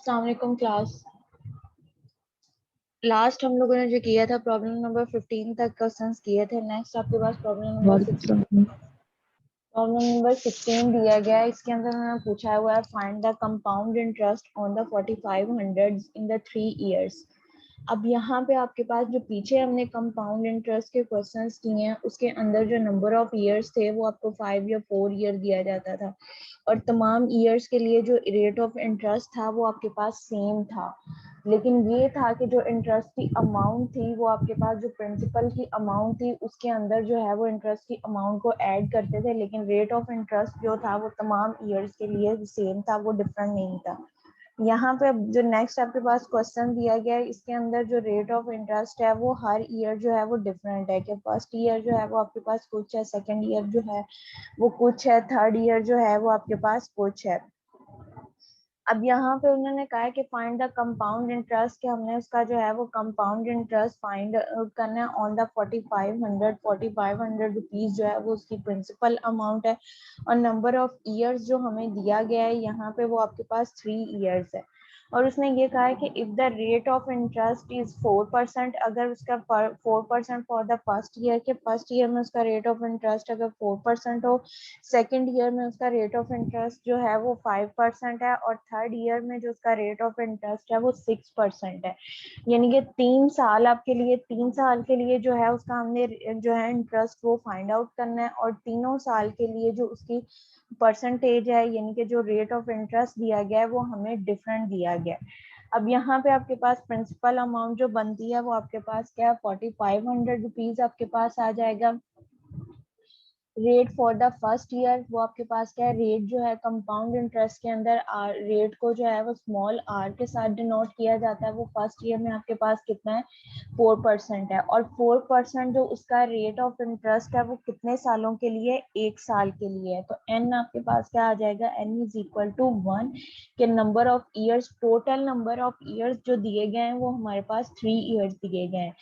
अस्सलाम वालेकुम class. Last हम लोगों ने जो किया था प्रॉब्लम नंबर 15 तक क्वेश्चंस किए थे। नेक्स्ट आपके पास प्रॉब्लम नंबर 16 दिया गया है। इसके अंदर हमें पूछा हुआ है find the compound interest on the 4500 in the 3 years. अब यहाँ पे आपके पास जो पीछे हमने कंपाउंड इंटरेस्ट के क्वेश्चंस किए हैं उसके अंदर जो नंबर ऑफ ईयर्स थे वो आपको 5 या 4 ईयर दिया जाता था और तमाम ईयर्स के लिए जो रेट ऑफ इंटरेस्ट था वो आपके पास सेम था। लेकिन ये था कि जो इंटरेस्ट की अमाउंट थी वो आपके पास जो प्रिंसिपल की अमाउंट थी उसके अंदर जो है वो इंटरेस्ट की अमाउंट को ऐड करते थे, लेकिन रेट ऑफ इंटरेस्ट जो था वो तमाम ईयर्स के लिए सेम था, वो डिफरेंट नहीं था। यहाँ पे जो नेक्स्ट आपके पास क्वेश्चन दिया गया है इसके अंदर जो रेट ऑफ इंटरेस्ट है वो हर ईयर जो है वो डिफरेंट है कि फर्स्ट ईयर जो है वो आपके पास कुछ है, सेकंड ईयर जो है वो कुछ है, थर्ड ईयर जो है वो आपके पास कुछ है। अब यहाँ पे उन्होंने कहा है कि फाइंड द कंपाउंड इंटरेस्ट, कि हमने उसका जो है वो कंपाउंड इंटरेस्ट फाइंड करना है ऑन द 4500 रुपीज जो है वो उसकी प्रिंसिपल अमाउंट है और नंबर ऑफ ईयर्स जो हमें दिया गया है यहाँ पे वो आपके पास 3 ईयर्स है। और उसने ये कहा है कि if the rate of interest is 4%, अगर उसका 4% फॉर द फर्स्ट ईयर, के फर्स्ट ईयर में उसका रेट ऑफ इंटरेस्ट अगर 4% हो, सेकेंड ईयर में उसका रेट ऑफ इंटरेस्ट जो है वो 5% है और थर्ड ईयर में जो उसका रेट ऑफ इंटरेस्ट है वो 6% है। यानी कि 3 साल आपके लिए, 3 साल के लिए जो है उसका हमने जो है इंटरेस्ट वो फाइंड आउट करना है और तीनों साल के लिए जो उसकी परसेंटेज है यानी कि जो रेट ऑफ इंटरेस्ट दिया गया है वो हमें डिफरेंट दिया गया है। अब यहाँ पे आपके पास प्रिंसिपल अमाउंट जो बनती है वो आपके पास क्या है, 4500 रुपीज आपके पास आ जाएगा। Rate for the first year वो आपके पास क्या है, रेट जो है कंपाउंड इंटरेस्ट के अंदर रेट को जो है वो स्मॉल आर के साथ डिनोट किया जाता है। वो फर्स्ट ईयर में आपके पास कितना है, 4% है और 4% जो उसका रेट ऑफ इंटरेस्ट है वो कितने सालों के लिए, 1 साल के लिए है। तो एन आपके पास क्या आ जाएगा, एन इज इक्वल टू 1 के number of years, total number of years जो दिए गए हैं वो हमारे पास 3 ईयर्स दिए गए हैं।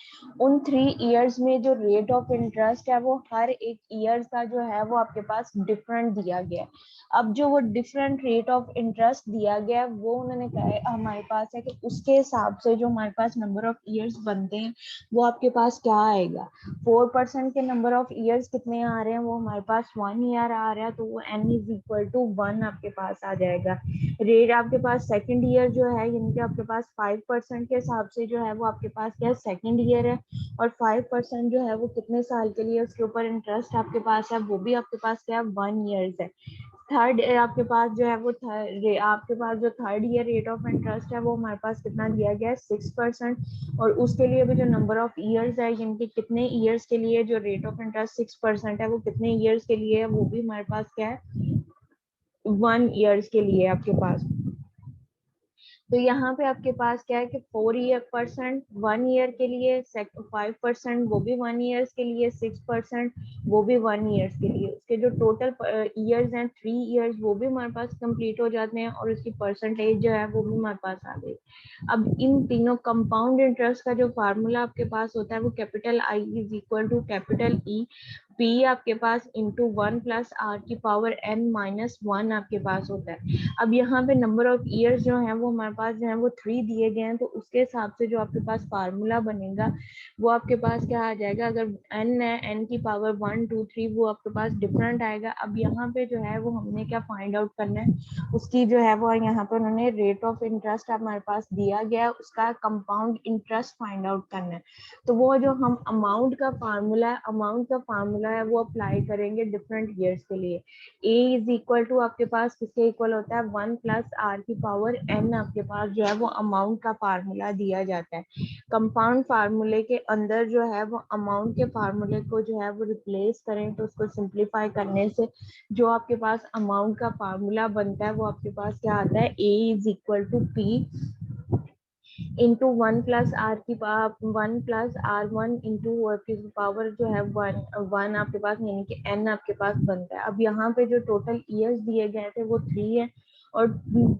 उन 3 ईयर्स में जो रेट ऑफ इंटरेस्ट है वो हर एक ईयर का जो है वो आपके पास डिफरेंट दिया गया है। अब जो वो डिफरेंट रेट ऑफ इंटरेस्ट दिया गया है वो उन्होंने कहा है हमारे पास है कि उसके हिसाब से जो हमारे पास नंबर ऑफ ईयर्स बनते हैं वो आपके पास क्या आएगा। 4% के नंबर ऑफ ईयर्स कितने आ रहे हैं, वो हमारे पास 1 ईयर आ रहा है, तो वो एन इज इक्वल टू 1 आपके पास आ जाएगा। रेट आपके पास सेकंड ईयर जो है यानी कि आपके पास 5% के हिसाब से जो है वो आपके पास क्या है, सेकंड ईयर है और 5% जो है वो कितने साल के लिए उसके ऊपर इंटरेस्ट आपके पास है, वो भी आपके पास क्या है, 1 ईयर्स है। थर्ड आपके पास जो है वो आपके पास जो third year rate of interest है वो हमारे पास कितना दिया गया है, 6%। और उसके लिए भी जो नंबर ऑफ ईयर्स है यानी कि कितने ईयर्स के लिए जो रेट ऑफ इंटरेस्ट 6% है वो कितने ईयर्स के लिए है, वो भी हमारे पास क्या है, 1 ईयर्स के लिए आपके पास। तो यहाँ पे आपके पास क्या है कि 4% 1 ईयर के लिए, 5% वो भी 1 ईयर्स के लिए, 6% वो भी 1 ईयर्स के लिए, उसके जो टोटल ईयर्स हैं 3 ईयर्स वो भी हमारे पास कंप्लीट हो जाते हैं और उसकी परसेंटेज जो है वो भी हमारे पास आ गई। अब इन तीनों कंपाउंड इंटरेस्ट का जो फार्मूला आपके पास होता है वो capital I is equal to capital E P आपके पास इंटू 1 प्लस आर की पावर एन माइनस 1 आपके पास होता है। अब यहाँ पे नंबर ऑफ ईयर्स जो है वो हमारे पास जो है वो 3 दिए गए हैं, तो उसके हिसाब से जो आपके पास फार्मूला बनेगा वो आपके पास क्या आ जाएगा, अगर एन है एन की पावर 1 2 3 वो आपके पास डिफरेंट आएगा। अब यहाँ पे जो है वो हमने क्या फाइंड आउट करना है, उसकी जो है वो यहाँ पे उन्होंने रेट ऑफ इंटरेस्ट हमारे पास दिया गया है उसका कंपाउंड इंटरेस्ट फाइंड आउट करना है। तो वो जो हम अमाउंट का फार्मूला है वो अप्लाई करेंगे डिफरेंट ईयर्स के लिए। ए इज इक्वल टू आपके पास किसके इक्वल होता है, 1 प्लस आर की पावर एन आपके पास जो है वो अमाउंट का फार्मूला दिया जाता है। कंपाउंड फार्मूले के अंदर जो है वो अमाउंट के फार्मूले को जो है वो रिप्लेस करें तो उसको सिंप्लीफाई करने से जो आपके पास अमाउंट का फार्मूला बनता है वो आपके पास क्या आता है, A is equal to P into 1 plus are की 1 प्लस R1 इंटू की पावर जो है 1 आपके पास यानी कि n आपके पास बनता है। अब यहाँ पे जो टोटल ईयर्स दिए गए थे वो 3 है और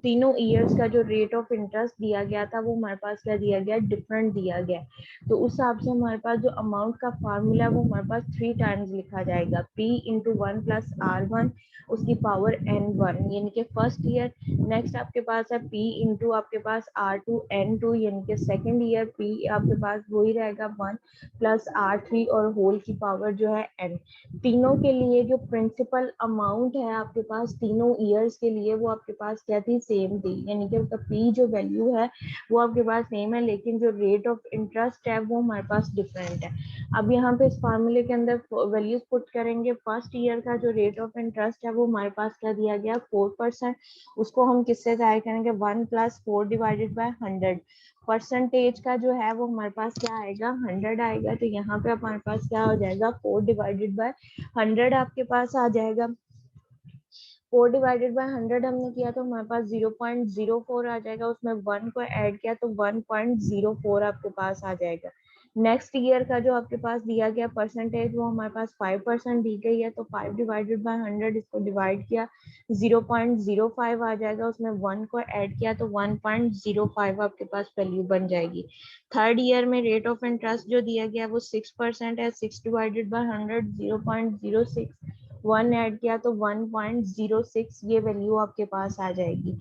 तीनों ईयर्स का जो रेट ऑफ इंटरेस्ट दिया गया था वो हमारे पास क्या दिया गया, डिफरेंट दिया गया। तो उस हिसाब से हमारे पास जो अमाउंट का फार्मूला है वो हमारे पास 3 टाइम्स लिखा जाएगा, p इंटू 1 प्लस R1 उसकी पावर n1 यानी कि फर्स्ट ईयर नेक्स्ट आपके पास है P इंटू आपके पास R2 N2 यानी कि सेकेंड ईयर P आपके पास वही रहेगा 1 प्लस R3 और होल की पावर जो है N। तीनों के लिए जो प्रिंसिपल अमाउंट है आपके पास तीनों ईयर्स के लिए वो आपके पास क्या थी, सेम थी, यानी कि उसका P जो वैल्यू है वो आपके पास सेम है, लेकिन जो रेट ऑफ इंटरेस्ट है वो हमारे पास डिफरेंट है। अब यहाँ पे इस फार्मूले के अंदर वैल्यूज पुट करेंगे। फर्स्ट ईयर का जो रेट ऑफ इंटरेस्ट है वो हमारे पास क्या दिया गया 4%, उसको हम किससे जाहिर करेंगे 1 प्लस 4 डिवाइडेड बाय 100। परसेंटेज का जो है वो हमारे पास क्या आएगा 100 आएगा, तो यहाँ पे हमारे पास क्या हो जाएगा 4 डिवाइडेड बाय 100 आपके पास आ जाएगा। 4 डिवाइडेड बाय 100 हमने किया तो हमारे पास 0.04 आ जाएगा, उसमें 1 को ऐड किया तो 1.04 आपके पास आ जाएगा। नेक्स्ट ईयर का जो आपके पास दिया गया परसेंटेज वो हमारे पास 5% दी गई है, तो 5 डिवाइडेड बाय 100 इसको डिवाइड किया 0.05 आ जाएगा, उसमें 1 को ऐड किया तो 1.05 आपके पास वैल्यू बन जाएगी। थर्ड ईयर में रेट ऑफ इंटरेस्ट जो दिया गया वो 6% है, 6 डिवाइडेड बाय 100 0.06, 1 ऐड किया तो 1.06 ये वैल्यू आपके पास आ जाएगी।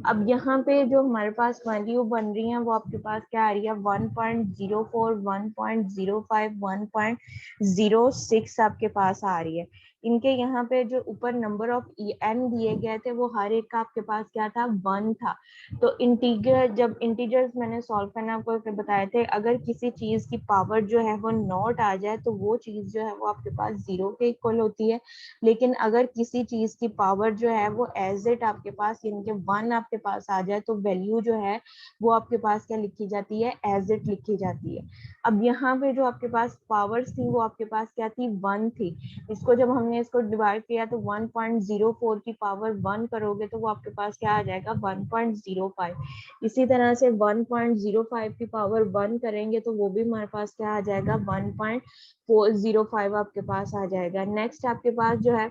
अब यहाँ पे जो हमारे पास वैल्यू बन रही है वो आपके पास क्या आ रही है 1.04, 1.05, 1.06 आपके पास आ रही है। इनके यहाँ पे जो ऊपर नंबर ऑफ n दिए गए थे वो हर एक का आपके पास क्या था 1 था। तो इंटीजर जब इंटीजर्स मैंने सॉल्व करना आपको बताए थे, अगर किसी चीज की पावर जो है वो नॉट आ जाए तो वो चीज जो है वो आपके पास 0 के इक्वल होती है, लेकिन अगर किसी चीज की पावर जो है वो एज इट आपके पास यानी कि 1 आपके पास आ जाए तो वैल्यू जो है वो आपके पास क्या लिखी जाती है एज इट लिखी जाती है। अब यहाँ पे जो आपके पास पावर्स थी वो आपके पास क्या थी 1 थी, इसको जब हमने इसको डिवाइड किया तो 1.04 की पावर 1 करोगे तो वो आपके पास क्या आ जाएगा 1.05। इसी तरह से 1.05 की पावर 1 करेंगे तो वो भी हमारे पास क्या आ जाएगा 1.405 आपके पास आ जाएगा। नेक्स्ट आपके पास जो है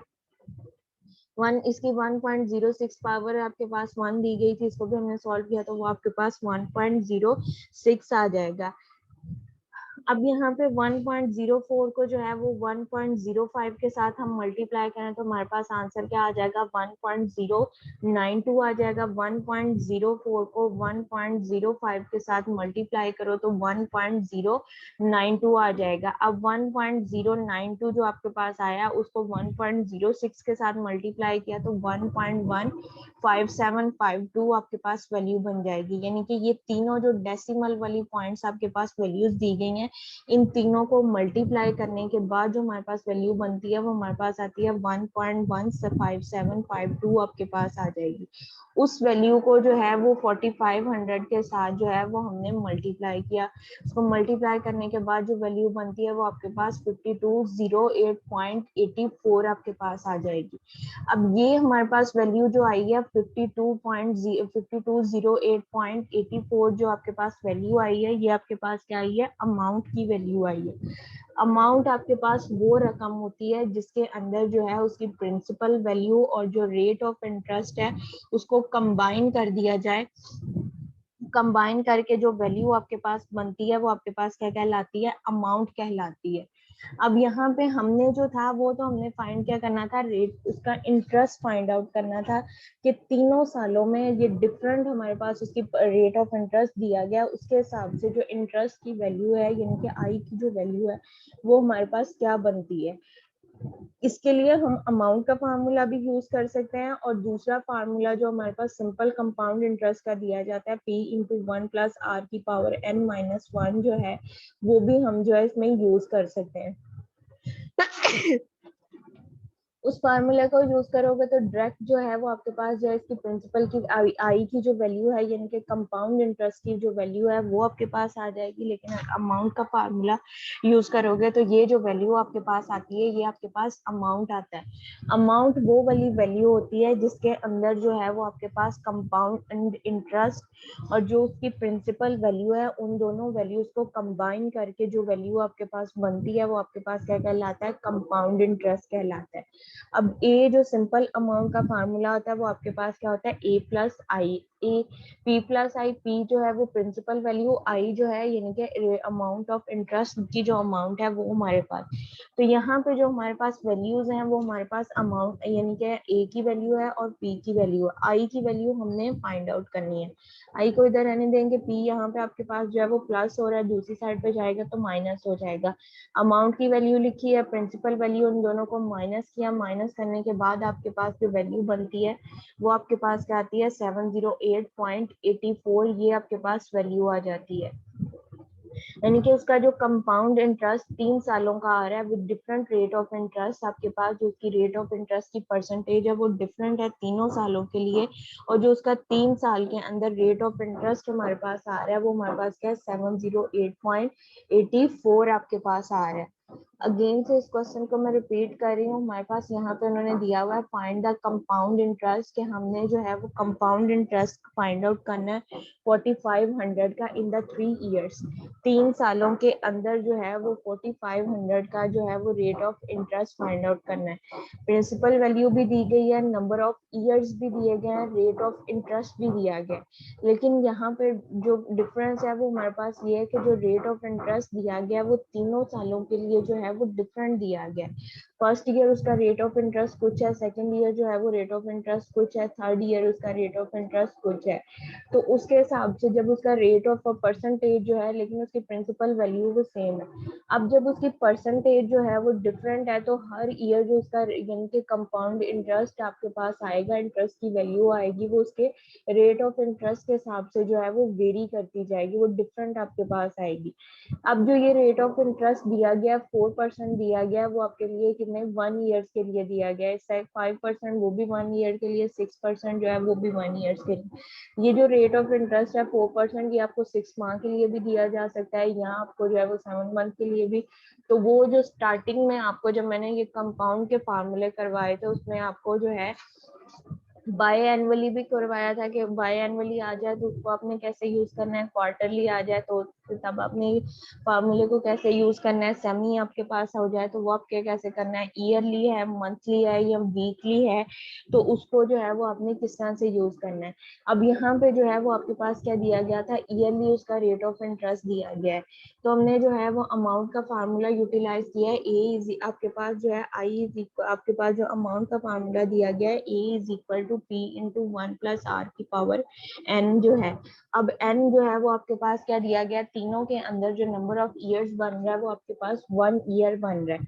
1 इसकी 1.06 पावर आपके पास 1 दी गई थी, इसको भी हमने सॉल्व किया तो वो आपके पास 1.06 आ जाएगा। अब यहाँ पे 1.04 को जो है वो 1.05 के साथ हम मल्टीप्लाई करें तो हमारे पास आंसर क्या आ जाएगा 1.092 आ जाएगा। 1.04 को 1.05 के साथ मल्टीप्लाई करो तो 1.092 आ जाएगा। अब 1.092 जो आपके पास आया उसको 1.06 के साथ मल्टीप्लाई किया तो 1.15752 आपके पास वैल्यू बन जाएगी। यानी कि ये तीनों जो डेसिमल वाली पॉइंट्स आपके पास वैल्यूज दी गई हैं, इन तीनों को मल्टीप्लाई करने के बाद जो हमारे पास वैल्यू बनती है वो हमारे पास आती है 1.15752 आपके पास आ जाएगी। उस वैल्यू को जो है वो 4500 के साथ जो है वो हमने मल्टीप्लाई किया, उसको मल्टीप्लाई करने के बाद जो वैल्यू बनती है वो आपके पास 5208.84 आपके पास आ जाएगी। अब ये हमारे पास वैल्यू जो आई है 5208.84 जो आपके पास वैल्यू आई है, ये आपके पास क्या आई है अमाउंट की वैल्यू आई है। अमाउंट आपके पास वो रकम होती है जिसके अंदर जो है उसकी प्रिंसिपल वैल्यू और जो रेट ऑफ इंटरेस्ट है उसको कंबाइन कर दिया जाए, कंबाइन करके जो वैल्यू आपके पास बनती है वो आपके पास क्या कहलाती है अमाउंट कहलाती है। अब यहाँ पे हमने जो था वो तो हमने फाइंड क्या करना था रेट उसका इंटरेस्ट फाइंड आउट करना था कि तीनों सालों में ये डिफरेंट हमारे पास उसकी रेट ऑफ इंटरेस्ट दिया गया, उसके हिसाब से जो इंटरेस्ट की वैल्यू है यानी कि आई की जो वैल्यू है वो हमारे पास क्या बनती है। इसके लिए हम अमाउंट का फार्मूला भी यूज कर सकते हैं और दूसरा फार्मूला जो हमारे पास सिंपल कंपाउंड इंटरेस्ट का दिया जाता है P इंटू 1 प्लस आर की पावर n-1 जो है वो भी हम जो है इसमें यूज कर सकते हैं। उस फार्मूले को यूज करोगे तो डायरेक्ट जो है वो आपके पास जो है इसकी प्रिंसिपल की आई की जो वैल्यू है यानी कि कंपाउंड इंटरेस्ट की जो वैल्यू है वो आपके पास आ जाएगी, लेकिन अमाउंट का फार्मूला यूज करोगे तो ये जो वैल्यू आपके पास आती है ये आपके पास अमाउंट आता है। अमाउंट वो वाली वैल्यू होती है जिसके अंदर जो है वो आपके पास कंपाउंड इंटरेस्ट और जो उसकी प्रिंसिपल वैल्यू है उन दोनों वैल्यूज को कंबाइन करके जो वैल्यू आपके पास बनती है वो आपके पास क्या कहलाता है कंपाउंड इंटरेस्ट कहलाता है। अब ए जो सिंपल अमाउंट का फार्मूला होता है वो आपके पास क्या होता है A plus I A P plus I, P जो है वो प्रिंसिपल वैल्यू, आई जो है यानी कि अमाउंट ऑफ इंटरेस्ट की जो अमाउंट है वो हमारे पास। तो यहाँ पे जो हमारे पास वैल्यूज हैं वो हमारे पास अमाउंट यानी कि ए की वैल्यू है और पी की वैल्यू है। आई की वैल्यू हमने फाइंड आउट करनी है। आई को इधर रहने देंगे, पी यहाँ पे आपके पास जो है वो प्लस हो रहा है, दूसरी साइड पे जाएगा तो माइनस हो जाएगा। अमाउंट की वैल्यू लिखी है, प्रिंसिपल वैल्यू, उन दोनों को माइनस किया, माइनस करने के बाद आपके पास जो वैल्यू बनती है वो आपके पास क्या आती है 708.84, ये आपके पास वैल्यू आ जाती है। यानी कि उसका जो कंपाउंड इंटरेस्ट 3 सालों का आ रहा है with different rate of interest, आपके पास जो उसकी रेट ऑफ इंटरेस्ट की परसेंटेज है वो डिफरेंट है तीनों सालों के लिए, और जो उसका 3 साल के अंदर रेट ऑफ इंटरेस्ट हमारे पास आ रहा है वो हमारे पास क्या है 708.84 आपके पास आ रहा है। अगेन से इस क्वेश्चन को मैं रिपीट कर रही हूँ, हमारे पास यहाँ पे उन्होंने दिया हुआ है फाइंड द कंपाउंड इंटरेस्ट, कि हमने जो है वो कंपाउंड इंटरेस्ट फाइंड आउट करना है 4500 का इन द 3 इयर्स। 3 सालों के अंदर जो है वो 4500 का जो है वो rate of interest find out करना है। प्रिंसिपल वैल्यू भी दी गई है, नंबर ऑफ ईयर्स भी दिए गए हैं, रेट ऑफ इंटरेस्ट भी दिया गया है। लेकिन यहाँ पे जो डिफरेंस है वो हमारे पास ये है कि जो रेट ऑफ इंटरेस्ट दिया गया वो तीनों सालों के लिए जो है वो डिफरेंट दिया गया है। फर्स्ट ईयर उसका रेट ऑफ इंटरेस्ट कुछ है, सेकंड ईयर जो है वो रेट ऑफ इंटरेस्ट कुछ है, थर्ड ईयर उसका रेट ऑफ इंटरेस्ट कुछ है। तो उसके हिसाब से जब उसका रेट ऑफ परसेंटेज जो है लेकिन उसकी प्रिंसिपल वैल्यू वो सेम है। अब जब उसकी परसेंटेज जो है वो डिफरेंट है तो हर ईयर जो उसका यानी कि कंपाउंड इंटरेस्ट आपके पास आएगा, इंटरेस्ट की वैल्यू आएगी वो उसके रेट ऑफ इंटरेस्ट के हिसाब से जो है वो वेरी करती जाएगी, वो डिफरेंट आपके पास आएगी। अब जो ये रेट ऑफ इंटरेस्ट दिया गया 4% दिया गया, वो आपके लिए कितने 1 ईयर के लिए दिया गया है, 5% वो भी 1 ईयर के लिए, 6% जो है वो भी 1 ईयर के लिए। ये जो रेट ऑफ इंटरेस्ट है 4%, ये आपको 6 माह के लिए भी दिया जा सकता है, या आपको जो है वो 7 मंथ के लिए भी। तो वो जो स्टार्टिंग में आपको जब मैंने ये कंपाउंड के फार्मूले करवाए थे उसमें आपको जो है बाय एनुअली भी करवाया था कि बाय एनुअली आ जाए तो उसको आपने कैसे यूज करना है, क्वार्टरली आ जाए तो तब आपने फार्मूले को कैसे यूज करना है, सेमी आपके पास हो जाए तो वो आपके कैसे करना है, ईयरली है, मंथली है या वीकली है, तो उसको जो है वो आपने किस तरह से यूज करना है। अब यहाँ पे जो है वो आपके पास क्या दिया गया था, ईयरली उसका रेट ऑफ इंटरेस्ट दिया गया है। तो हमने जो है वो अमाउंट का फार्मूला यूटिलाइज किया है, ए इज आपके पास जो है आई इज इक्वल, आपके पास जो अमाउंट का फार्मूला दिया गया है A is equal to P into 1+r की पावर n जो है। अब n जो है वो आपके पास क्या दिया गया, तीनों के अंदर जो नंबर ऑफ ईयर्स बन रहा है वो आपके पास 1 ईयर बन रहा है।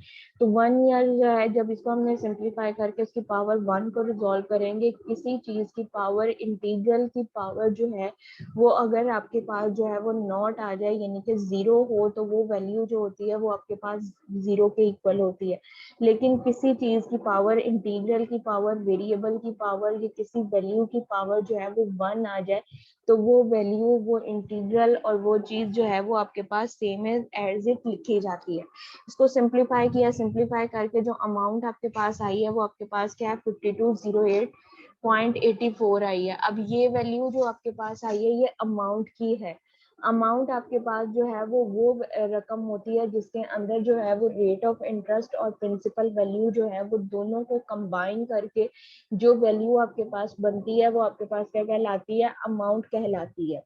तो 1 ईयर जो है जब इसको हमने सिंप्लीफाई करके उसकी पावर 1 को रिजोल्व करेंगे, किसी चीज की पावर इंटीग्रल की पावर जो है वो अगर आपके पास जो है वो नॉट आ जाए यानी कि 0 हो तो वो वैल्यू जो होती है वो आपके पास 0 के इक्वल होती है। लेकिन किसी चीज की पावर, इंटीग्रल की पावर, वेरिएबल की पावर या किसी वैल्यू की पावर जो है वो 1 आ जाए तो वो वैल्यू, वो इंटीग्रल और वो चीज जो है वो आपके पास सेम एज इट लिखी जाती है। इसको सिंप्लीफाई किया, सिंप्लीफाई करके जो अमाउंट आपके पास आई है वो आपके पास क्या है 5208.84 आई है। अब ये वैल्यू जो आपके पास आई है ये अमाउंट की है। अमाउंट आपके पास जो है वो रकम होती है जिसके अंदर जो है वो रेट ऑफ इंटरेस्ट और प्रिंसिपल वैल्यू जो है वो दोनों को कंबाइन करके जो वैल्यू आपके पास बनती है वो आपके पास क्या कहलाती है, अमाउंट कहलाती है।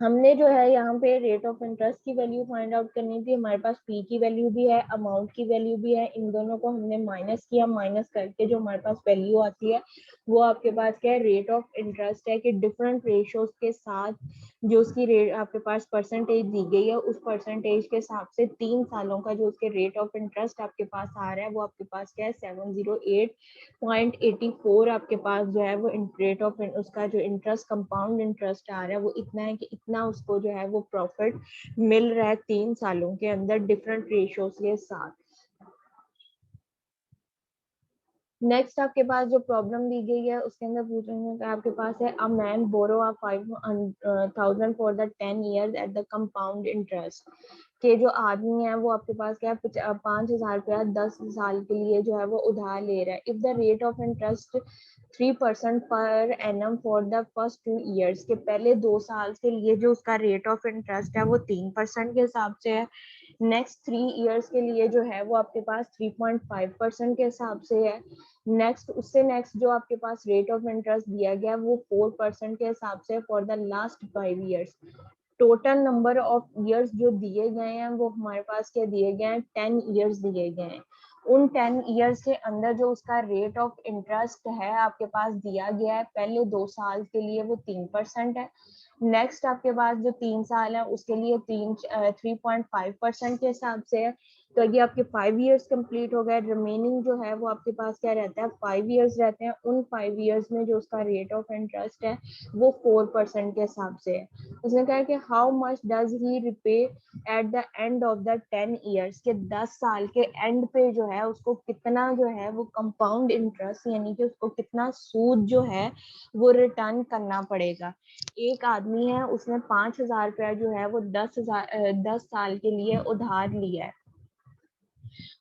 हमने जो है यहाँ पे रेट ऑफ इंटरेस्ट की वैल्यू फाइंड आउट करनी थी, हमारे पास पी की वैल्यू भी है, अमाउंट की वैल्यू भी है, इन दोनों को हमने माइनस किया, माइनस करके जो हमारे पास वैल्यू आती है वो आपके पास क्या है रेट ऑफ इंटरेस्ट है, कि डिफरेंट रेशियोज के साथ जो उसकी रेट आपके पास परसेंटेज दी गई है उस परसेंटेज के हिसाब से 3 सालों का जो उसके रेट ऑफ इंटरेस्ट आपके पास आ रहा है वो आपके पास क्या है 708.84 आपके पास जो है वो रेट ऑफ उसका जो इंटरेस्ट कंपाउंड इंटरेस्ट आ रहा है वो इतना है कि इतना उसको जो है वो प्रॉफिट मिल रहा है 3 सालों के अंदर डिफरेंट रेशियोज के साथ। नेक्स्ट आपके पास जो प्रॉब्लम दी गई है उसके अंदर पूछेंगे कि आपके पास है a man borrow a 5,000 for the 10 years at the compound interest, के जो आदमी है वो आपके पास क्या है 5,000 रुपया 10 साल के लिए जो है वो उधार ले रहा है। If the rate of interest 3% per annum for the first 2 years, के पहले 2 साल के लिए जो उसका रेट ऑफ इंटरेस्ट है वो 3% के हिसाब से है। नेक्स्ट 3 इयर्स के लिए जो है वो आपके पास 3.5% के हिसाब से है। नेक्स्ट उससे नेक्स्ट जो आपके पास रेट ऑफ इंटरेस्ट दिया गया है वो 4% के हिसाब से for the last 5 years. Total number of years जो दिए गए हैं वो हमारे पास क्या दिए गए हैं, 10 इयर्स दिए गए हैं। उन 10 इयर्स के अंदर जो उसका रेट ऑफ इंटरेस्ट है आपके पास दिया गया है, पहले 2 साल के लिए वो 3% है। नेक्स्ट आपके पास जो 3 साल है उसके लिए 3.5% के हिसाब से है। तो ये आपके 5 इयर्स कंप्लीट हो गए, रिमेनिंग जो है वो आपके पास क्या रहता है, 5 इयर्स रहते हैं। उन 5 इयर्स में जो उसका रेट ऑफ इंटरेस्ट है वो 4% के हिसाब से है। उसने कहा कि how much does he repay at the end of the 10 years, के 10 साल के एंड पे जो है उसको कितना जो है वो कंपाउंड इंटरेस्ट यानी कि उसको कितना सूद जो है वो रिटर्न करना पड़ेगा। एक आदमी है उसने 5,000 रुपया जो है वो 10 साल के लिए उधार लिया है,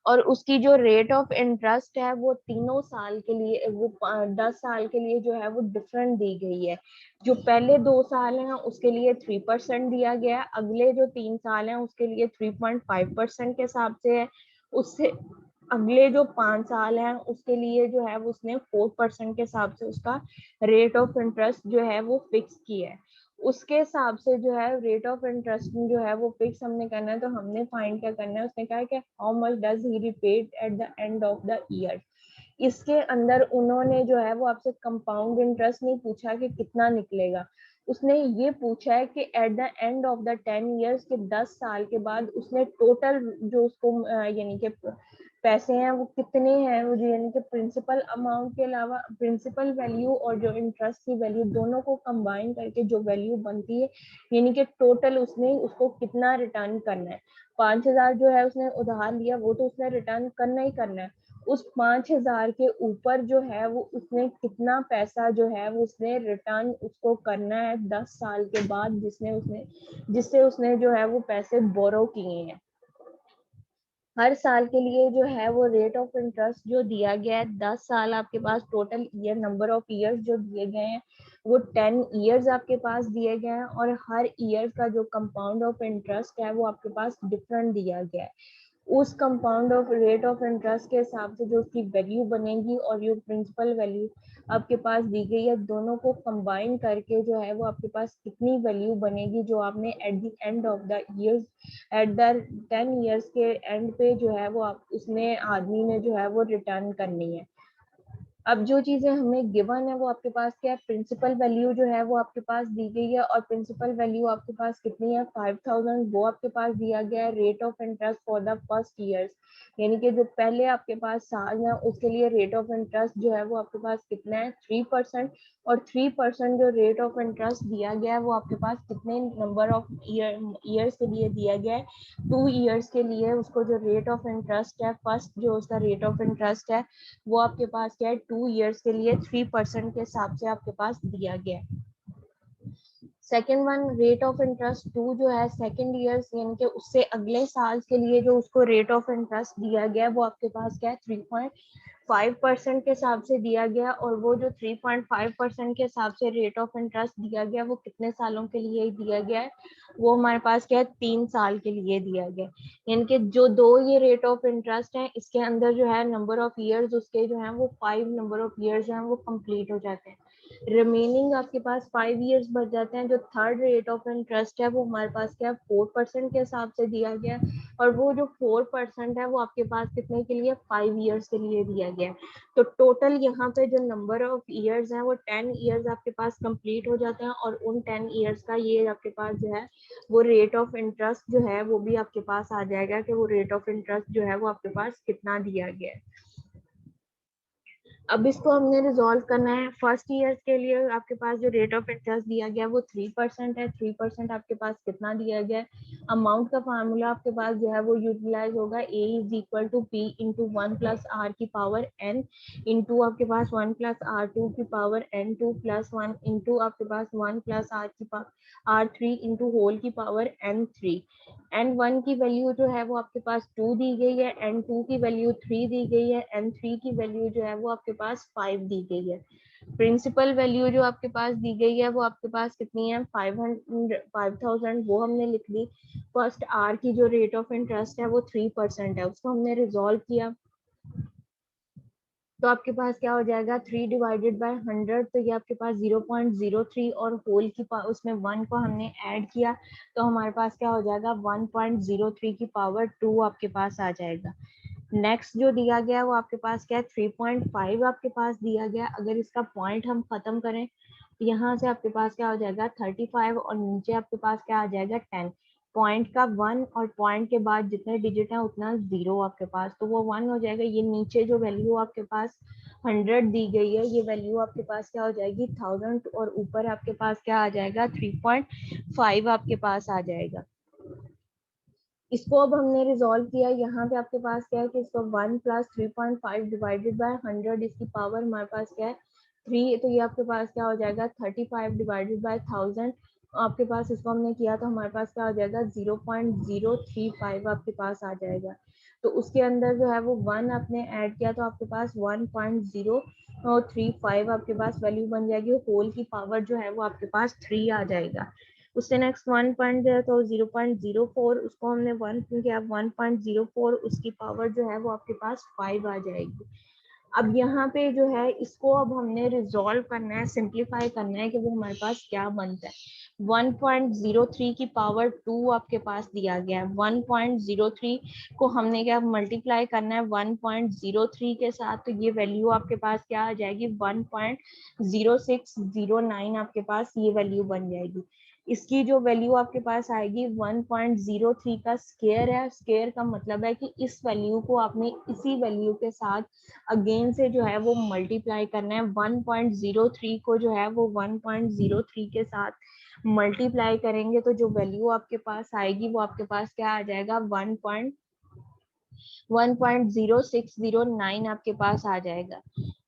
और उसकी जो रेट ऑफ इंटरेस्ट है वो तीनों साल के लिए वो 10 साल के लिए जो है वो डिफरेंट दी गई है। जो पहले 2 साल हैं उसके लिए 3% दिया गया है, अगले जो 3 साल हैं उसके लिए 3.5% के हिसाब से है, उससे अगले जो 5 साल हैं उसके लिए जो है वो उसने 4% के हिसाब से उसका रेट ऑफ इंटरेस्ट जो है वो फिक्स किया है। उसके हिसाब से जो है रेट ऑफ इंटरेस्ट जो है वो फिक्स हमने करना है, तो हमने फाइंड क्या करना है, उसने कहा कि how much does he repaid at the end of the year. इसके अंदर उन्होंने जो है वो आपसे कंपाउंड इंटरेस्ट नहीं पूछा कि कितना निकलेगा, उसने ये पूछा है कि at the end of the 10 years के 10 साल के बाद उसने टोटल जो उसको यानी कि पैसे हैं वो कितने हैं, वो जो यानी कि प्रिंसिपल अमाउंट के अलावा प्रिंसिपल वैल्यू और जो इंटरेस्ट की वैल्यू दोनों को कंबाइन करके जो वैल्यू बनती है, यानी कि टोटल उसने उसको कितना रिटर्न करना है। 5,000 जो है उसने उधार लिया वो तो उसने रिटर्न करना ही करना है, उस 5,000 के ऊपर जो है वो उसने कितना पैसा जो है वो उसने रिटर्न उसको करना है 10 साल के बाद, जिससे उसने जो है वो पैसे बोरो किए हैं। हर साल के लिए जो है वो रेट ऑफ इंटरेस्ट जो दिया गया है, 10 साल आपके पास total year number of years जो दिए गए हैं वो 10 इयर्स आपके पास दिए गए हैं, और हर ईयर का जो कंपाउंड ऑफ इंटरेस्ट है वो आपके पास डिफरेंट दिया गया है। उस compound of rate of interest के हिसाब से जो उसकी वैल्यू बनेगी और जो प्रिंसिपल वैल्यू आपके पास दी गई है, दोनों को कंबाइन करके जो है वो आपके पास कितनी वैल्यू बनेगी जो आपने at the end of the years, at the 10 years के एंड पे जो है वो आप उसने आदमी ने जो है वो रिटर्न करनी है। अब जो चीजें हमें गिवन है वो आपके पास क्या है, प्रिंसिपल वैल्यू जो है वो आपके पास दी गई है, और प्रिंसिपल वैल्यू आपके पास कितनी है, 5,000 वो आपके पास दिया गया है। Rate of interest for the first years, यानी कि जो पहले आपके पास साल है उसके लिए रेट ऑफ इंटरेस्ट जो है वो आपके पास कितना है, 3%। और 3% जो रेट ऑफ इंटरेस्ट दिया गया है वो आपके पास कितने नंबर ऑफ ईयर्स के लिए दिया गया है, 2 इयर्स के लिए। उसको जो रेट ऑफ इंटरेस्ट है, फर्स्ट जो उसका रेट ऑफ इंटरेस्ट है वो आपके पास क्या है, 2 इयर्स के लिए 3% के हिसाब से आपके पास दिया गया है। Second one rate of interest 2 जो है सेकेंड ईयर्स यानी कि उससे अगले साल के लिए जो उसको रेट ऑफ इंटरेस्ट दिया गया है वो आपके पास क्या है, 3.5% के हिसाब से दिया गया, और वो जो 3.5% के हिसाब से रेट ऑफ इंटरेस्ट दिया गया वो कितने सालों के लिए दिया गया है, वो हमारे पास क्या है, 3 साल के लिए दिया गया। यानी कि जो दो ये रेट ऑफ इंटरेस्ट है इसके अंदर जो है नंबर ऑफ ईयर्स उसके जो है वो 5 नंबर ऑफ ईयर्स जो है वो कंप्लीट हो जाते हैं। रिमेनिंग आपके पास 5 इयर्स बच जाते हैं। जो थर्ड रेट ऑफ इंटरेस्ट है वो हमारे पास क्या है, 4% के हिसाब से दिया गया, और वो जो 4% है वो आपके पास कितने के लिए, 5 इयर्स के लिए दिया गया है। तो टोटल यहाँ पे जो नंबर ऑफ ईयर्स हैं वो 10 इयर्स आपके पास कंप्लीट हो जाते हैं, और उन 10 इयर्स का ये आपके पास जो है वो रेट ऑफ इंटरेस्ट जो है वो भी आपके पास आ जाएगा कि वो रेट ऑफ इंटरेस्ट जो है वो आपके पास कितना दिया गया है। अब इसको हमने रिजॉल्व करना है। फर्स्ट ईयर के लिए आपके पास जो रेट ऑफ इंटरेस्ट दिया गया है वो 3% है। 3% आपके पास कितना दिया गया है, अमाउंट का फार्मूला आपके पास जो है वो यूटिलाइज होगा, A is equal to P into 1+r की पावर n इंटू आपके पास 1+r2 की पावर n2 प्लस 1 इंटू आपके पास 1+r की पावर r3 इंटू होल की पावर n3। n1 की वैल्यू जो है वो आपके पास 2 दी गई है, n2 की वैल्यू 3 दी गई है, n3 की वैल्यू जो है वो आपके पास 5 दी गई है। प्रिंसिपल वैल्यू जो आपके पास दी गई है वो आपके पास कितनी है 5000, वो हमने लिख दी। फर्स्ट आर की जो रेट ऑफ इंटरेस्ट है वो 3% है, उसको हमने रिजॉल्व किया तो आपके पास क्या हो जाएगा 3 डिवाइडेड बाय 100, तो ये आपके पास 0.03 और होल की उसमें 1 को हमने ऐड किया तो हमारे पास क्या हो जाएगा 1.03 की पावर 2 आपके पास आ जाएगा। नेक्स्ट जो दिया गया वो आपके पास क्या है 3.5 आपके पास दिया गया। अगर इसका पॉइंट हम खत्म करें तो यहाँ से आपके पास क्या हो जाएगा 35 और नीचे आपके पास क्या आ जाएगा 10। पॉइंट का 1 और पॉइंट के बाद जितने डिजिट है उतना 0 आपके पास, तो वो 1 हो जाएगा। ये नीचे जो वैल्यू आपके पास 100 दी गई है ये वैल्यू आपके पास क्या हो जाएगी 1000 और ऊपर आपके पास क्या आ जाएगा 3.5 आपके पास आ जाएगा। इसको अब हमने रिजॉल्व किया, यहाँ पे आपके पास क्या है कि इसको 1 प्लस 3.5 डिवाइडेड बाय 100, इसकी पावर हमारे पास क्या है 3, तो ये आपके पास क्या हो जाएगा 35 डिवाइडेड बाय 1000 आपके पास, इसको हमने किया तो हमारे पास क्या हो जाएगा 0.035 आपके पास आ जाएगा। तो उसके अंदर जो है वो 1 आपने ऐड किया तो आपके पास 1.035 आपके पास वैल्यू बन जाएगी। होल की पावर जो है वो आपके पास 3 आ जाएगा। उससे नेक्स्ट 1 पॉइंट दिया तो 0.04, उसको हमने 1 किया 1.04, उसकी पावर जो है वो आपके पास 5 आ जाएगी। अब यहाँ पे जो है इसको अब हमने रिजॉल्व करना है, सिंप्लीफाई करना है कि वो हमारे पास क्या बनता है। 1.03 की पावर 2 आपके पास दिया गया है। 1.03 को हमने क्या मल्टीप्लाई करना है 1.03 के साथ, तो ये वैल्यू आपके पास क्या आ जाएगी 1.0609 आपके पास ये वैल्यू बन जाएगी। इसकी जो वैल्यू आपके पास आएगी 1.03 का स्केयर है। स्केयर का मतलब है कि इस वैल्यू को आपने इसी वैल्यू के साथ अगेन से जो है वो मल्टीप्लाई करना है। 1.03 को जो है वो 1.03 के साथ मल्टीप्लाई करेंगे तो जो वैल्यू आपके पास आएगी वो आपके पास क्या आ जाएगा 1.0609 आपके पास आ जाएगा।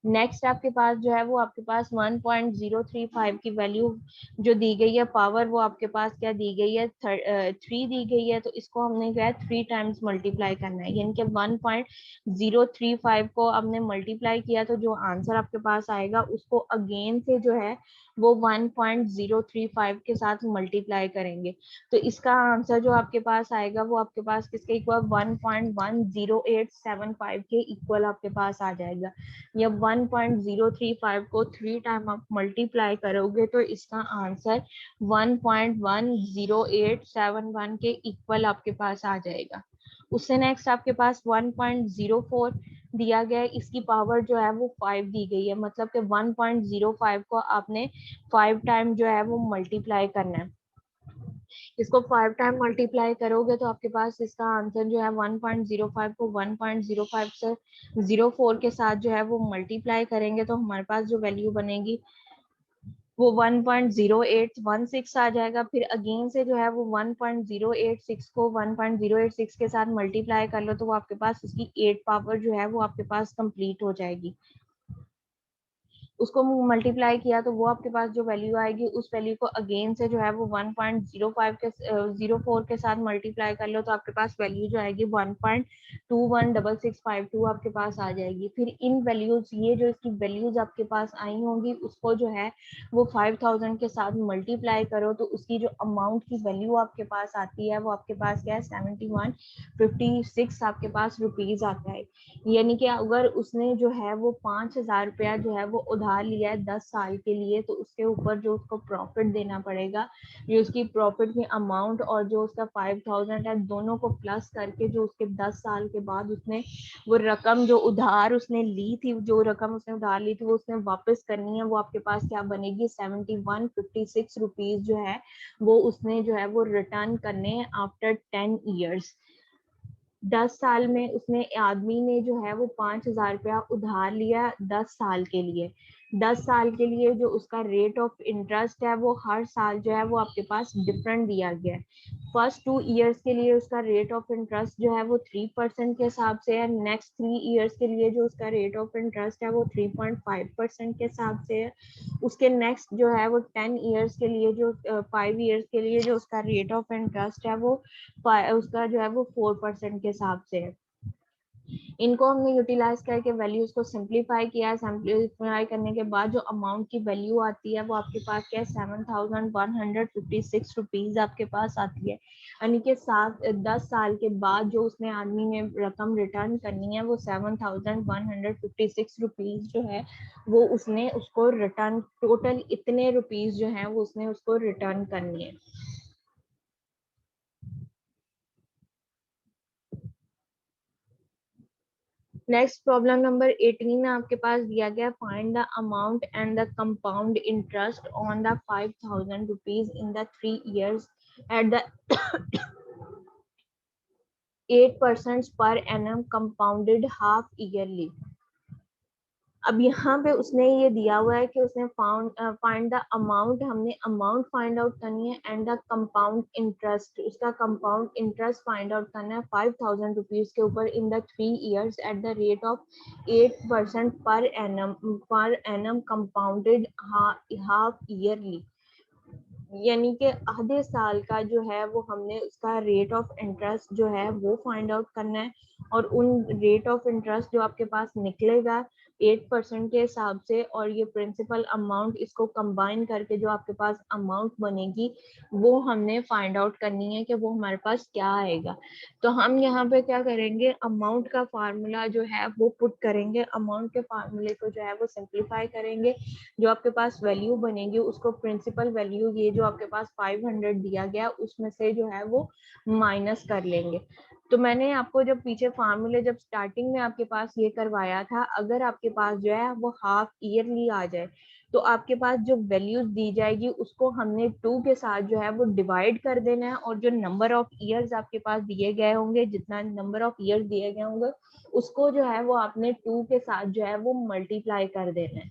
नेक्स्ट आपके पास जो है वो आपके पास 1.035 की वैल्यू जो दी गई है पावर, वो आपके पास क्या दी गई है 3 दी गई है, तो इसको हमने क्या है 3 टाइम्स मल्टीप्लाई करना है, यानी कि 1.035 को हमने मल्टीप्लाई किया तो जो आंसर आपके पास आएगा उसको अगेन से जो है वो 1.035 के साथ मल्टीप्लाई करेंगे तो इसका आंसर जो आपके पास आएगा वो आपके पास किसके इक्वल 1.10875 के इक्वल आपके पास आ जाएगा। या 1.035 को 3 टाइम आप मल्टीप्लाई करोगे तो इसका आंसर 1.10871 के इक्वल आपके पास आ जाएगा। उससे नेक्स्ट आपके पास 1.04 दिया गया है, इसकी पावर जो है वो 5 दी गई है, मतलब कि 1.05 को आपने 5 टाइम जो है वो मल्टीप्लाई करना है। इसको 5 टाइम मल्टीप्लाई करोगे तो आपके पास इसका आंसर जो है 1.05 को 1.05 से 04 के साथ जो है वो मल्टीप्लाई करेंगे तो हमारे पास जो वैल्यू बनेगी वो 1.0816 आ जाएगा। फिर अगेन से जो है वो 1.086 को 1.086 के साथ मल्टीप्लाई कर लो तो वो आपके पास इसकी 8 पावर जो है वो आपके पास कंप्लीट हो जाएगी। उसको मल्टीप्लाई किया तो वो आपके पास जो वैल्यू आएगी उस वैल्यू को अगेन से जो है वो 1.05 के 04 के साथ मल्टीप्लाई कर लो तो आपके पास वैल्यू जो आएगी 1.216652 आपके पास आ जाएगी। फिर इन वैल्यूज ये जो इसकी वैल्यूज आपके पास आई होंगी उसको जो है वो 5000 के साथ मल्टीप्लाई करो तो उसकी जो अमाउंट की वैल्यू आपके पास आती है वो आपके पास क्या है 7156 आपके पास रुपीज आता है। यानी कि अगर उसने जो है वो 5000 रुपया जो है वो उधार लिया है 10 साल के लिए तो उसके ऊपर जो उसको प्रॉफिट देना पड़ेगा, जो उसकी प्रॉफिट की अमाउंट और जो उसका 5000 है दोनों को प्लस करके जो उसके 10 साल के बाद उसने वो रकम जो उधार उसने ली थी, जो रकम उसने उधार ली थी वो उसने वापस करनी है, वो आपके पास क्या बनेगी 7156 रुपीज जो है वो उसने जो है वो रिटर्न करने आफ्टर 10 ईयर्स। 10 साल में उसने आदमी ने जो है वो 5000 रुपया उधार लिया 10 साल के लिए। 10 साल के लिए जो उसका रेट ऑफ इंटरेस्ट है वो हर साल जो है वो आपके पास डिफरेंट दिया गया है। फर्स्ट 2 ईयर्स के लिए उसका रेट ऑफ इंटरेस्ट जो है वो 3% के हिसाब से है। नेक्स्ट 3 ईयर्स के लिए जो उसका रेट ऑफ इंटरेस्ट है वो 3.5% के हिसाब से है। उसके नेक्स्ट जो है वो 10 ईयर्स के लिए जो 5 ईयर्स के लिए जो उसका रेट ऑफ इंटरेस्ट है वो उसका जो है वो 4% के हिसाब से है। इनको हमने यूटिलाइज करके वैल्यूज को सिंप्लीफाई किया। सिंप्लीफाई करने के बाद जो अमाउंट की वैल्यू आती है वो आपके पास क्या है 7,156 रुपीज आपके पास आती है। यानी कि 10 साल के बाद जो उसने आदमी ने रकम रिटर्न करनी है वो 7,156 रुपीज जो है वो उसने उसको रिटर्न, टोटल इतने रुपीज जो है वो उसने उसको रिटर्न करनी है। नेक्स्ट प्रॉब्लम नंबर 18 में आपके पास दिया गया find the amount and the compound interest on the 5,000 rupees in the 3 years at the 8% per annum compounded half yearly. अब यहाँ पे उसने ये दिया हुआ है कि उसने फाइंड द अमाउंट, हमने अमाउंट फाइंड आउट करनी है एंड द कंपाउंड इंटरेस्ट, उसका कंपाउंड इंटरेस्ट फाइंड आउट करना है 5,000 रुपीज के ऊपर in the 3 years at the rate of 8% per annum compounded half yearly. यानी कि आधे साल का जो है वो हमने उसका रेट ऑफ इंटरेस्ट जो है वो फाइंड आउट करना है। और उन रेट ऑफ इंटरेस्ट जो आपके पास निकलेगा 8% के हिसाब से और ये प्रिंसिपल अमाउंट, इसको कंबाइन करके जो आपके पास अमाउंट बनेगी वो हमने फाइंड आउट करनी है कि वो हमारे पास क्या आएगा। तो हम यहाँ पे क्या करेंगे, अमाउंट का फार्मूला जो है वो पुट करेंगे। अमाउंट के फार्मूले को जो है वो सिंप्लीफाई करेंगे। जो आपके पास वैल्यू बनेगी उसको प्रिंसिपल वैल्यू, ये जो आपके पास 500 दिया गया उसमें से जो है वो माइनस कर लेंगे। तो मैंने आपको जब पीछे फार्मूले जब स्टार्टिंग में आपके पास ये करवाया था, अगर आपके पास जो है वो हाफ ईयरली आ जाए तो आपके पास जो वैल्यूज दी जाएगी उसको हमने 2 के साथ जो है वो डिवाइड कर देना है और जो नंबर ऑफ ईयर्स आपके पास दिए गए होंगे, जितना नंबर ऑफ ईयर्स दिए गए होंगे उसको जो है वो आपने 2 के साथ जो है वो मल्टीप्लाई कर देना है।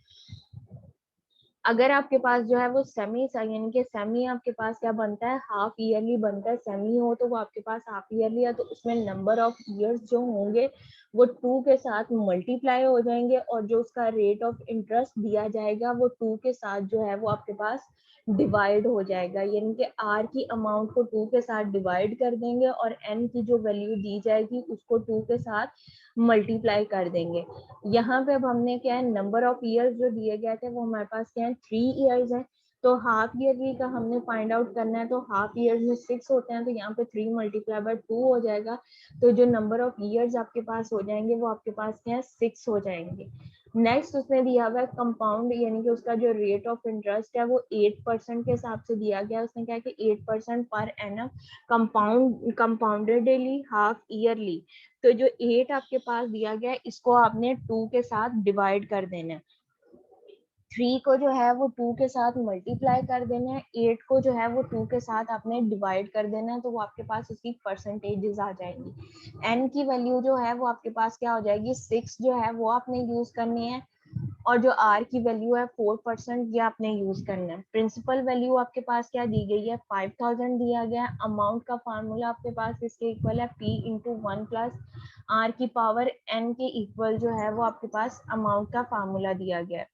अगर आपके पास जो है वो सेमी, यानी कि सेमी आपके पास क्या बनता है, हाफ ईयरली बनता है। सेमी हो तो वो आपके पास हाफ ईयरली है तो उसमें नंबर ऑफ ईयर्स जो होंगे वो 2 के साथ मल्टीप्लाई हो जाएंगे और जो उसका रेट ऑफ इंटरेस्ट दिया जाएगा वो 2 के साथ जो है वो आपके पास डिवाइड हो जाएगा। यानी कि आर की अमाउंट को 2 के साथ डिवाइड कर देंगे और एन की जो वैल्यू दी जाएगी उसको 2 के साथ मल्टीप्लाई कर देंगे। यहाँ पे अब हमने क्या है, नंबर ऑफ ईयर्स जो दिए गए थे वो हमारे पास क्या है 3 ईयर्स है। तो हाफ ईयरली का हमने फाइंड आउट करना है तो हाफ ईयर्स में 6 होते हैं तो यहाँ पे 3 मल्टीप्लाई बाय 2 हो जाएगा। तो जो नंबर ऑफ ईयर्स आपके पास हो जाएंगे वो आपके पास क्या है 6 हो जाएंगे। नेक्स्ट उसने दिया हुआ है कंपाउंड, यानी कि उसका जो रेट ऑफ इंटरेस्ट है वो 8% के हिसाब से दिया गया। उसने क्या कि 8% पर एनम कंपाउंडेडली हाफ ईयरली। तो जो 8 आपके पास दिया गया है इसको आपने 2 के साथ डिवाइड कर देना है। 3 को जो है वो 2 के साथ मल्टीप्लाई कर देना है। 8 को जो है वो 2 के साथ आपने डिवाइड कर देना है तो वो आपके पास उसकी परसेंटेजेस आ जाएंगी। एन की वैल्यू जो है वो आपके पास क्या हो जाएगी 6 जो है वो आपने यूज करनी है। और जो आर की वैल्यू है 4% ये आपने यूज करना है। प्रिंसिपल वैल्यू आपके पास क्या दी गई है 5,000 दिया गया है। अमाउंट का फार्मूला आपके पास इसके इक्वल है P इंटू 1 प्लस आर की पावर एन के इक्वल जो है वो आपके पास अमाउंट का फार्मूला दिया गया है।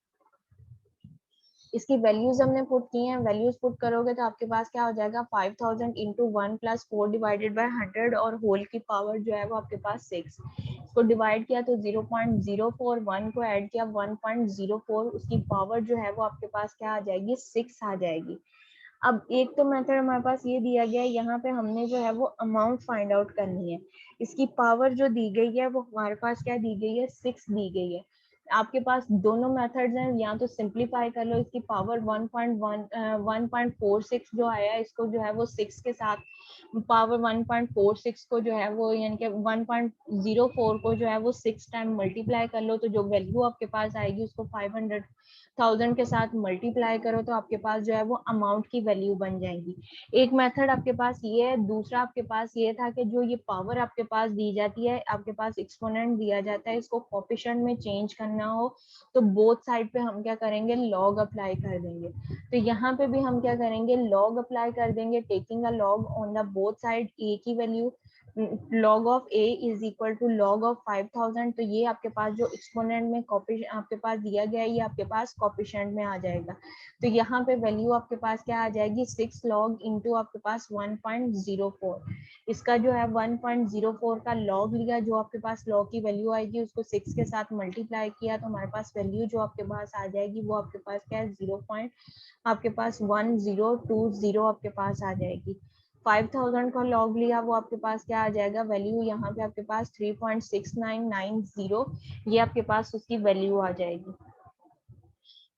इसकी वैल्यूज हमने पुट की हैं। वैल्यूज पुट करोगे तो आपके पास क्या हो जाएगा 5,000 इंटू 1 प्लस 4 डिवाइडेड बाई 100 और होल की पावर जो है वो आपके पास 6। इसको डिवाइड किया तो 0.04, 1 को ऐड किया 1.04, उसकी पावर जो है वो आपके पास क्या आ जाएगी 6 आ जाएगी। अब एक तो मेथड हमारे पास ये दिया गया है, यहाँ पे हमने जो है वो अमाउंट फाइंड आउट करनी है। इसकी पावर जो दी गई है वो हमारे पास क्या दी गई है 6 दी गई है। आपके पास दोनों मेथड्स हैं, या तो सिंप्लीफाई कर लो, इसकी पावर 1.46 जो आया है इसको जो है वो 6 के साथ पावर 1.46 को जो है वो यानी कि 1.04 को जो है वो 6 टाइम मल्टीप्लाई कर लो तो जो वैल्यू आपके पास आएगी उसको 500,000 के साथ मल्टीप्लाई करो तो आपके पास जो है वो अमाउंट की वैल्यू बन जाएगी। एक मेथड आपके पास ये है। दूसरा आपके पास ये था कि जो ये पावर आपके पास दी जाती है, आपके पास एक्सपोनेंट दिया जाता है, इसको कोफिशिएंट में चेंज करना हो तो बोथ साइड पे हम क्या करेंगे लॉग अप्लाई कर देंगे। तो यहाँ पे भी हम क्या करेंगे लॉग अप्लाई कर देंगे, taking a log on the both side. A की value log of a is equal to log of 5000, तो ये आपके पास जो एक्सपोनेंट में आपके पास दिया गया है ये आपके पास कोफिशिएंट में आ जाएगा। तो यहाँ पे वैल्यू आपके पास क्या आ जाएगी 6 log इंटू आपके पास 1.04। इसका जो है 1.04 का log लिया, जो आपके पास log की वैल्यू आएगी उसको 6 के साथ मल्टीप्लाई किया, तो हमारे पास वैल्यू जो आपके पास आ जाएगी वो आपके पास क्या है 0. आपके पास 1020 आपके पास आ जाएगी। 5000 का लॉग लिया, वो आपके पास क्या आ जाएगा वैल्यू, यहाँ पे आपके पास 3.6990, ये आपके पास उसकी वैल्यू आ जाएगी।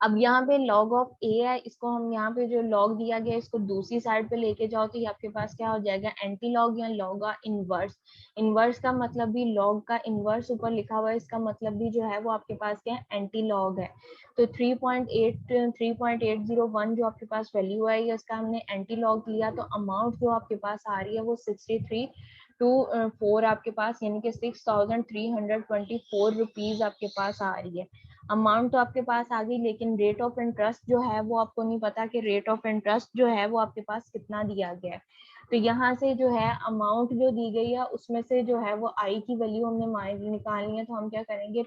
अब यहाँ पे log ऑफ a है, इसको हम यहाँ पे जो log दिया गया है इसको दूसरी साइड पे लेके जाओ तो ये आपके पास क्या हो जाएगा एंटी लॉग या log का इनवर्स। इनवर्स का मतलब भी log का इनवर्स ऊपर लिखा हुआ है, इसका मतलब भी जो है वो आपके पास क्या है एंटी लॉग है। तो 3.801 जो आपके पास वैल्यू आई है इसका हमने एंटी लॉग लिया, तो अमाउंट जो आपके पास आ रही है वो 63 टू 4 आपके पास, यानी कि 6324 रुपीज आपके पास आ रही है। अमाउंट तो आपके पास आ गई, लेकिन रेट ऑफ इंटरेस्ट जो है वो आपको नहीं पता कि रेट ऑफ इंटरेस्ट जो है वो आपके पास कितना दिया गया है। तो यहाँ से जो है अमाउंट जो दी गई है उसमें से जो है वो आई की वैल्यू हमने निकालनी है, तो हम क्या करेंगे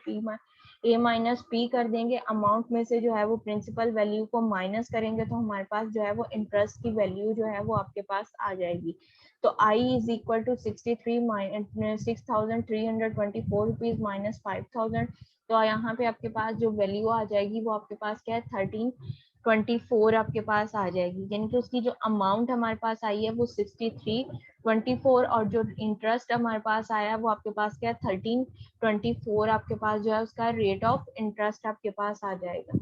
ए माइनस पी कर देंगे। अमाउंट में से जो है वो प्रिंसिपल वैल्यू को माइनस करेंगे तो हमारे पास जो है वो इंटरेस्ट की वैल्यू जो है वो आपके पास आ जाएगी। तो I is equal to 6324 rupees minus 5000। तो यहाँ पे आपके पास जो वैल्यू आ जाएगी वो आपके पास क्या है 1324 आपके पास आ जाएगी, यानी कि उसकी जो अमाउंट हमारे पास आई है वो 6324, और जो इंटरेस्ट हमारे पास आया है वो आपके पास क्या है 1324 आपके पास जो है उसका रेट ऑफ इंटरेस्ट आपके पास आ जाएगा।